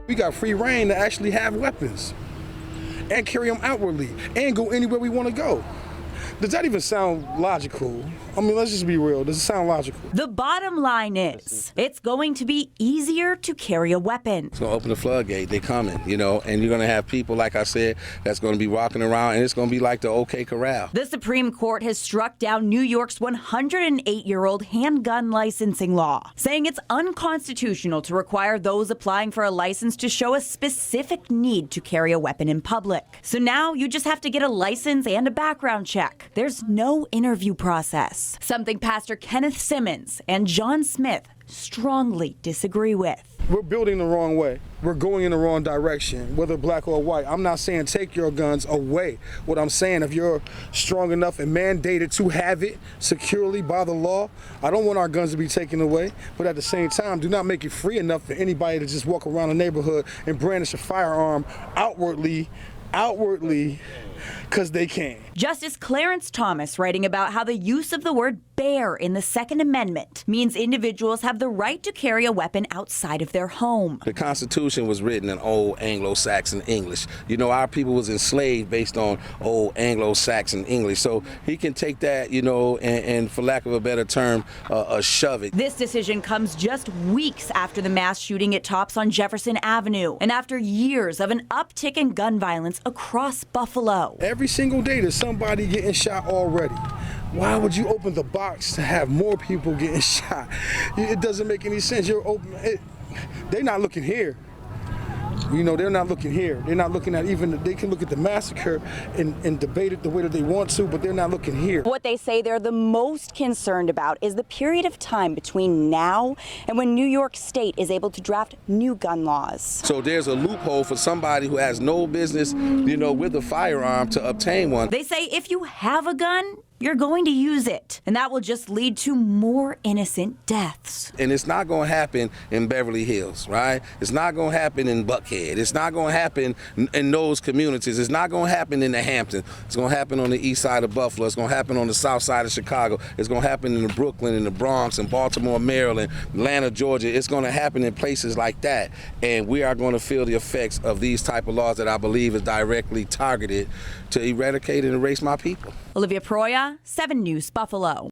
We got free reign to actually have weapons and carry them outwardly and go anywhere we want to go. Does that even sound logical? I mean, let's just be real. Does it sound logical? The bottom line is, it's going to be easier to carry a weapon. It's going to open the floodgate. They're coming, and you're going to have people, like I said, that's going to be walking around, and it's going to be like the OK Corral. The Supreme Court has struck down New York's 108-year-old handgun licensing law, saying it's unconstitutional to require those applying for a license to show a specific need to carry a weapon in public. So now you just have to get a license and a background check. There's no interview process, something Pastor Kenneth Simmons and John Smith strongly disagree with. We're building the wrong way. We're going in the wrong direction, whether black or white. I'm not saying take your guns away. What I'm saying, if you're strong enough and mandated to have it securely by the law, I don't want our guns to be taken away. But at the same time, do not make it free enough for anybody to just walk around the neighborhood and brandish a firearm outwardly, because they can. Justice Clarence Thomas writing about how the use of the word bear in the Second Amendment means individuals have the right to carry a weapon outside of their home. The Constitution was written in old Anglo-Saxon English. Our people was enslaved based on old Anglo-Saxon English. So he can take that, and for lack of a better term, shove it. This decision comes just weeks after the mass shooting at Tops on Jefferson Avenue, and after years of an uptick in gun violence across Buffalo. Every single day there's somebody getting shot already. Why would you open the box to have more people getting shot? It doesn't make any sense. They're not looking here. They're not looking here. They're not looking at they can look at the massacre and debate it the way that they want to, but they're not looking here. What they say they're the most concerned about is the period of time between now and when New York State is able to draft new gun laws. So there's a loophole for somebody who has no business, with a firearm to obtain one. They say if you have a gun, you're going to use it, and that will just lead to more innocent deaths. And it's not going to happen in Beverly Hills, right? It's not going to happen in Buckhead. It's not going to happen in those communities. It's not going to happen in the Hamptons. It's going to happen on the east side of Buffalo. It's going to happen on the south side of Chicago. It's going to happen in Brooklyn, in the Bronx, in Baltimore, Maryland, Atlanta, Georgia. It's going to happen in places like that. And we are going to feel the effects of these type of laws that I believe is directly targeted to eradicate and erase my people. Olivia Proya, 7 News, Buffalo.